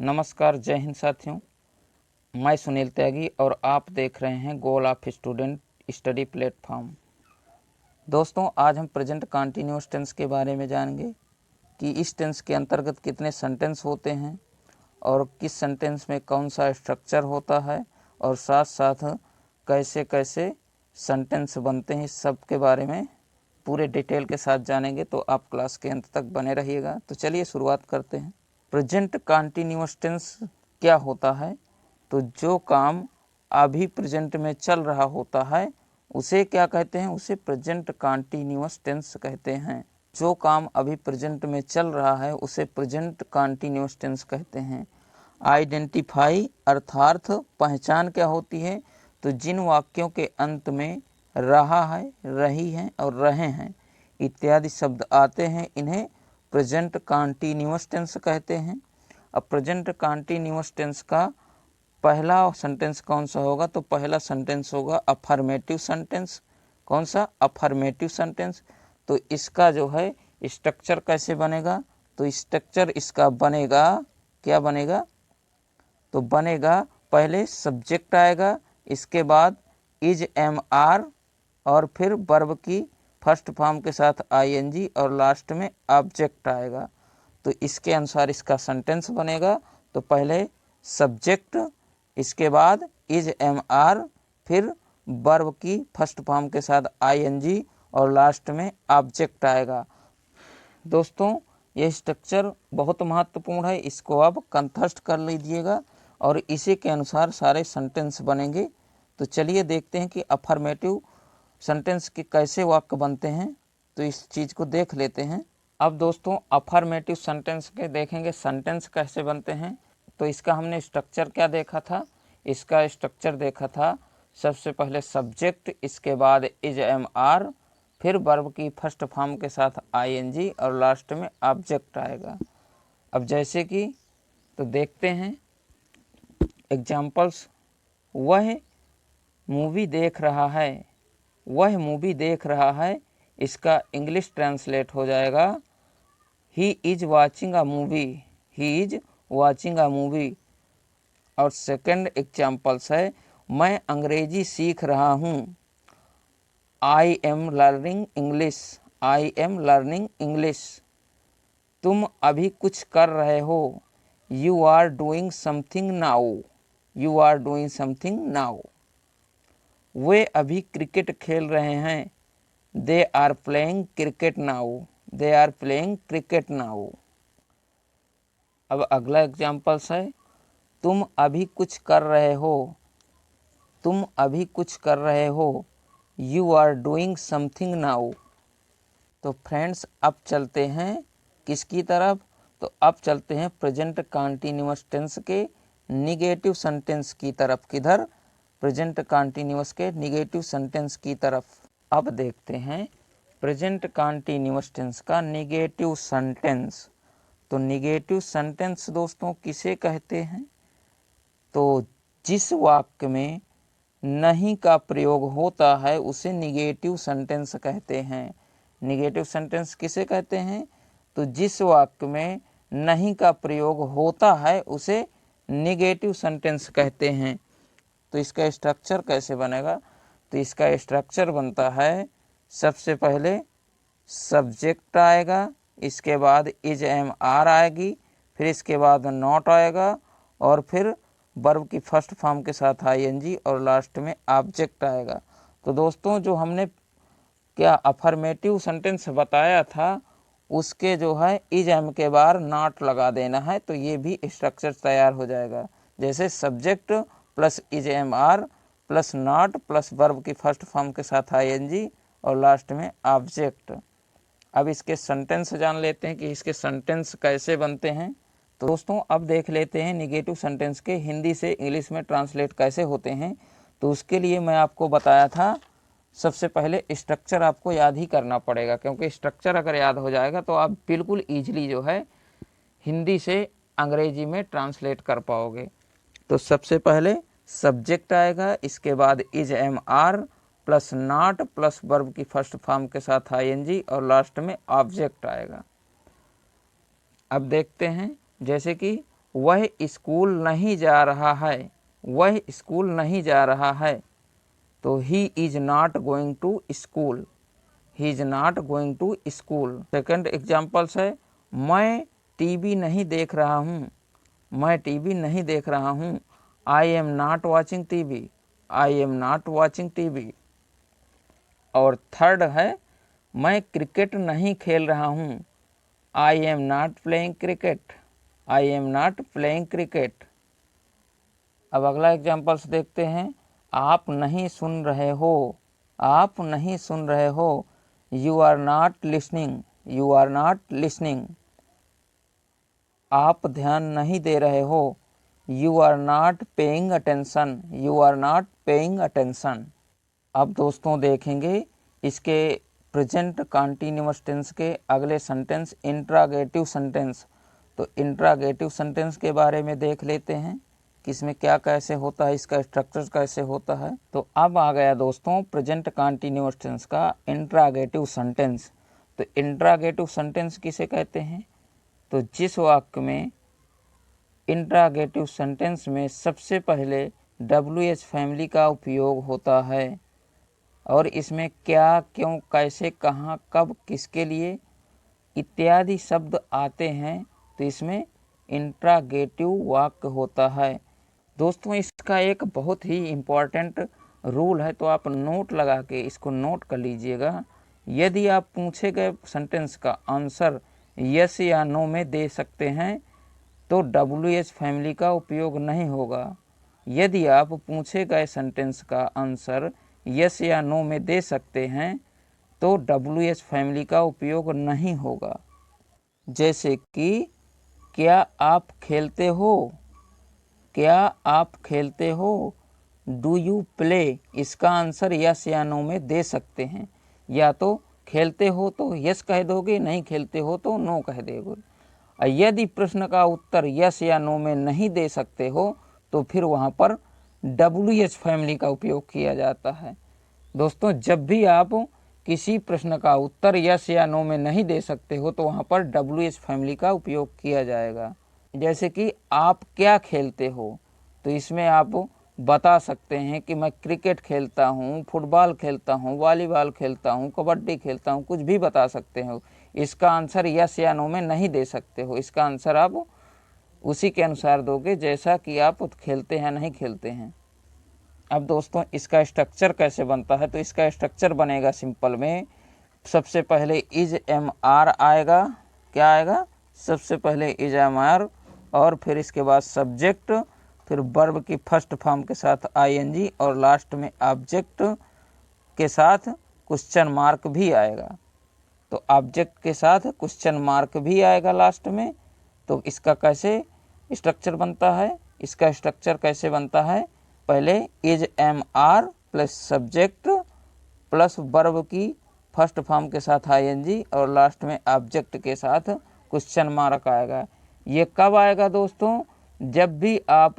नमस्कार, जय हिंद साथियों। मैं सुनील त्यागी और आप देख रहे हैं goal of student study platform. दोस्तों, आज हम प्रेजेंट कंटिन्यूअस टेंस के बारे में जानेंगे कि इस टेंस के अंतर्गत कितने सेंटेंस होते हैं और किस सेंटेंस में कौन सा स्ट्रक्चर होता है और साथ साथ कैसे कैसे सेंटेंस बनते हैं। इस सब के बारे में पूरे डिटेल के साथ जानेंगे, तो आप क्लास के अंत तक बने रहिएगा। तो चलिए शुरुआत करते हैं। प्रेजेंट कंटिन्यूअस टेंस क्या होता है? तो जो काम अभी प्रेजेंट में चल रहा होता है उसे क्या कहते हैं? उसे प्रेजेंट कंटिन्यूअस टेंस कहते हैं। जो काम अभी प्रेजेंट में चल रहा है उसे प्रेजेंट कंटिन्यूअस टेंस कहते हैं। आइडेंटिफाई अर्थात पहचान क्या होती है? तो जिन वाक्यों के अंत में रहा है, रही है और रहे हैं इत्यादि शब्द आते हैं, इन्हें प्रेजेंट कंटिन्यूअस टेंस कहते हैं। अब प्रेजेंट कंटिन्यूअस टेंस का पहला सेंटेंस कौन सा होगा? तो पहला सेंटेंस होगा अफर्मेटिव सेंटेंस। कौन सा? Affirmative sentence. तो इसका जो है स्ट्रक्चर कैसे बनेगा? तो स्ट्रक्चर इसका बनेगा, क्या बनेगा? तो बनेगा, पहले सब्जेक्ट आएगा, इसके बाद इज एम आर और फिर वर्ब की फर्स्ट फॉर्म के साथ आईएनजी और लास्ट में ऑब्जेक्ट आएगा। तो इसके अनुसार इसका सेंटेंस बनेगा। तो पहले सब्जेक्ट, इसके बाद इज एम आर, फिर वर्ब की फर्स्ट फॉर्म के साथ आईएनजी और लास्ट में ऑब्जेक्ट आएगा। दोस्तों, यह स्ट्रक्चर बहुत महत्वपूर्ण है, इसको आप कंठस्थ कर लीजिएगा और इसी के अनुसार सारे सेंटेंस बनेंगे। तो चलिए देखते हैं कि अफर्मेटिव सेंटेंस के कैसे वाक्य बनते हैं, तो इस चीज़ को देख लेते हैं। अब दोस्तों, अफर्मेटिव सेंटेंस के देखेंगे सेंटेंस कैसे बनते हैं। तो इसका हमने स्ट्रक्चर क्या देखा था? इसका स्ट्रक्चर देखा था सबसे पहले सब्जेक्ट, इसके बाद इज एम आर, फिर वर्ब की फर्स्ट फॉर्म के साथ आईएनजी और लास्ट में ऑब्जेक्ट आएगा। अब जैसे कि तो देखते हैं एग्जाम्पल्स। वह मूवी देख रहा है, वह मूवी देख रहा है, इसका इंग्लिश ट्रांसलेट हो जाएगा he is watching a movie, he is watching a movie. और सेकंड एग्जाम्पल्स है, मैं अंग्रेजी सीख रहा हूँ, I am learning English, I am learning English. तुम अभी कुछ कर रहे हो, you are doing something now, you are doing something now. वे अभी क्रिकेट खेल रहे हैं, they are playing cricket now, they are playing cricket now. अब अगला एग्जाम्पल्स है, तुम अभी कुछ कर रहे हो, तुम अभी कुछ कर रहे हो, you are doing something now. तो फ्रेंड्स, अब चलते हैं किसकी तरफ? तो अब चलते हैं प्रेजेंट कंटिन्यूअस टेंस के निगेटिव सेंटेंस की तरफ। किधर? प्रेजेंट कंटिन्यूअस के निगेटिव सेंटेंस की तरफ। अब देखते हैं प्रेजेंट कंटिन्यूअस टेंस का निगेटिव सेंटेंस। तो निगेटिव सेंटेंस दोस्तों किसे कहते हैं? तो जिस वाक्य में नहीं का प्रयोग होता है उसे निगेटिव सेंटेंस कहते हैं। निगेटिव सेंटेंस किसे कहते हैं? तो जिस वाक्य में नहीं का प्रयोग होता है उसे निगेटिव सेंटेंस कहते हैं। तो इसका स्ट्रक्चर कैसे बनेगा? तो इसका स्ट्रक्चर बनता है, सबसे पहले सब्जेक्ट आएगा, इसके बाद इज एम आर आएगी, फिर इसके बाद नॉट आएगा और फिर वर्ब की फर्स्ट फॉर्म के साथ आईएनजी और लास्ट में ऑब्जेक्ट आएगा। तो दोस्तों, जो हमने क्या अफर्मेटिव सेंटेंस बताया था उसके जो है इज एम के बाहर नॉट लगा देना है, तो ये भी स्ट्रक्चर तैयार हो जाएगा। जैसे subject plus is am are plus not plus verb की फर्स्ट फॉर्म के साथ आईएनजी और लास्ट में ऑब्जेक्ट। अब इसके सेंटेंस जान लेते हैं कि इसके सेंटेंस कैसे बनते हैं। तो दोस्तों, अब देख लेते हैं निगेटिव सेंटेंस के हिंदी से इंग्लिश में ट्रांसलेट कैसे होते हैं। तो उसके लिए मैं आपको बताया था, सबसे पहले स्ट्रक्चर आपको याद ही करना पड़ेगा, क्योंकि स्ट्रक्चर अगर याद हो जाएगा तो आप बिल्कुल ईजिली जो है हिंदी से अंग्रेजी में ट्रांसलेट कर पाओगे। तो सबसे पहले सब्जेक्ट आएगा, इसके बाद is am are plus not plus verb की फर्स्ट फॉर्म के साथ आईएनजी और लास्ट में ऑब्जेक्ट आएगा। अब देखते हैं, जैसे कि वह स्कूल नहीं जा रहा है, वह स्कूल नहीं जा रहा है, तो he is not going to school, he is not going to school. Second examples है, मैं टीवी नहीं देख रहा हूँ, मैं टीवी नहीं देख रहा हूँ, I am not watching TV, I am not watching TV. और थर्ड है, मैं क्रिकेट नहीं खेल रहा हूँ, I am not playing cricket, I am not playing cricket. अब अगला एग्जाम्पल्स देखते हैं, आप नहीं सुन रहे हो, आप नहीं सुन रहे हो, you are not listening, you are not listening. आप ध्यान नहीं दे रहे हो, you are not paying attention, you are not paying attention. अब दोस्तों देखेंगे इसके प्रेजेंट कंटीन्यूअस टेंस के अगले सेंटेंस इंट्रागेटिव सेंटेंस। तो इंट्रागेटिव सेंटेंस के बारे में देख लेते हैं कि इसमें क्या कैसे होता है, इसका स्ट्रक्चर कैसे होता है। तो अब आ गया दोस्तों प्रेजेंट कंटीन्यूअस टेंस का इंट्रागेटिव सेंटेंस। तो इंट्रागेटिव सेंटेंस किसे कहते हैं? तो जिस वाक्य में इंट्रागेटिव सेंटेंस में सबसे पहले WH फैमिली का उपयोग होता है और इसमें क्या, क्यों, कैसे, कहाँ, कब, किसके लिए इत्यादि शब्द आते हैं, तो इसमें इंट्रागेटिव वाक्य होता है। दोस्तों इसका एक बहुत ही इम्पॉर्टेंट रूल है, तो आप नोट लगा के इसको नोट कर लीजिएगा। यदि आप पूछे गए सेंटेंस का आंसर यस या नो में दे सकते हैं तो WH फैमिली का उपयोग नहीं होगा। यदि आप पूछे गए सेंटेंस का आंसर यस या नो में दे सकते हैं तो WH फैमिली का उपयोग नहीं होगा। जैसे कि क्या आप खेलते हो, क्या आप खेलते हो, डू यू प्ले, इसका आंसर यस या नो में दे सकते हैं। या तो खेलते हो तो यस कह दोगे, नहीं खेलते हो तो नो कह दोगे। यदि प्रश्न का उत्तर यस या नो में नहीं दे सकते हो तो फिर वहाँ पर WH फैमिली का उपयोग किया जाता है। दोस्तों जब भी आप किसी प्रश्न का उत्तर यस या नो में नहीं दे सकते हो तो वहाँ पर WH फैमिली का उपयोग किया जाएगा। जैसे कि आप क्या खेलते हो, तो इसमें आप बता सकते हैं कि मैं क्रिकेट खेलता हूँ, फुटबॉल खेलता हूँ, वॉलीबॉल खेलता हूँ, कबड्डी खेलता हूँ, कुछ भी बता सकते हो। इसका आंसर यस या नो में नहीं दे सकते हो, इसका आंसर आप उसी के अनुसार दोगे जैसा कि आप खेलते हैं नहीं खेलते हैं। अब दोस्तों इसका स्ट्रक्चर कैसे बनता है, तो इसका स्ट्रक्चर बनेगा सिंपल में। सबसे पहले इज एम आर आएगा, क्या आएगा, सबसे पहले इज एम आर और फिर इसके बाद सब्जेक्ट, फिर वर्ब की फर्स्ट फॉर्म के साथ ING और लास्ट में ऑब्जेक्ट के साथ क्वेश्चन मार्क भी आएगा। तो ऑब्जेक्ट के साथ क्वेश्चन मार्क भी आएगा लास्ट में। तो इसका कैसे स्ट्रक्चर बनता है, इसका स्ट्रक्चर कैसे बनता है, पहले is am are plus subject plus verb की फर्स्ट फॉर्म के साथ ING और लास्ट में ऑब्जेक्ट के साथ क्वेश्चन मार्क आएगा। ये कब आएगा दोस्तों, जब भी आप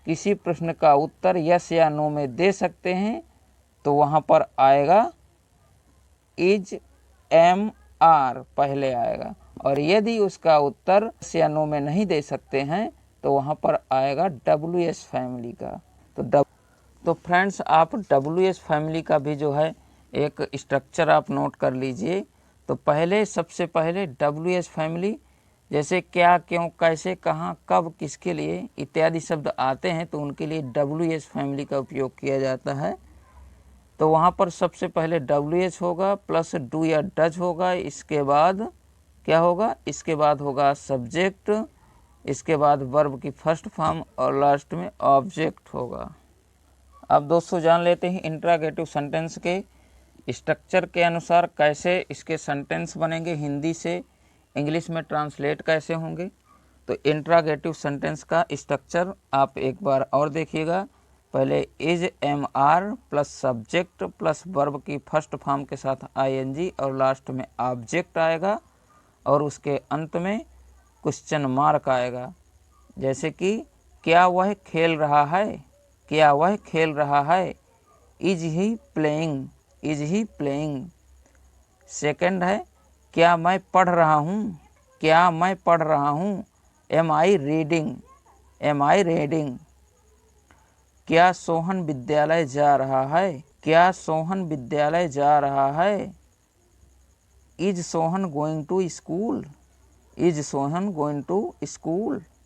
किसी प्रश्न का उत्तर यस या नो में दे सकते हैं तो वहाँ पर आएगा इज एम आर पहले आएगा, और यदि उसका उत्तर यस या नो में नहीं दे सकते हैं तो वहाँ पर आएगा WH फैमिली का। तो फ्रेंड्स आप WH फैमिली का भी जो है एक स्ट्रक्चर आप नोट कर लीजिए। तो पहले सबसे पहले WH फैमिली जैसे क्या, क्यों, कैसे, कहाँ, कब, किसके लिए इत्यादि शब्द आते हैं तो उनके लिए WH फैमिली का उपयोग किया जाता है। तो वहाँ पर सबसे पहले WH होगा प्लस डू या डज होगा, इसके बाद क्या होगा, इसके बाद होगा सब्जेक्ट, इसके बाद वर्ब की फर्स्ट फॉर्म और लास्ट में ऑब्जेक्ट होगा। अब दोस्तों जान लेते हैं इंट्रागेटिव सेंटेंस के स्ट्रक्चर के अनुसार कैसे इसके सेंटेंस बनेंगे, हिंदी से इंग्लिश में ट्रांसलेट कैसे होंगे। तो इंट्रागेटिव सेंटेंस का स्ट्रक्चर आप एक बार और देखिएगा। पहले is am are plus subject plus verb की फर्स्ट फॉर्म के साथ ING और लास्ट में ऑब्जेक्ट आएगा और उसके अंत में क्वेश्चन मार्क आएगा। जैसे कि क्या वह खेल रहा है, क्या वह खेल रहा है, is he playing, is he playing. Second है क्या मैं पढ़ रहा हूँ, क्या मैं पढ़ रहा हूँ, am I reading, am I reading. क्या सोहन विद्यालय जा रहा है? क्या सोहन विद्यालय जा रहा है? Is Sohan going to school, is Sohan going to school.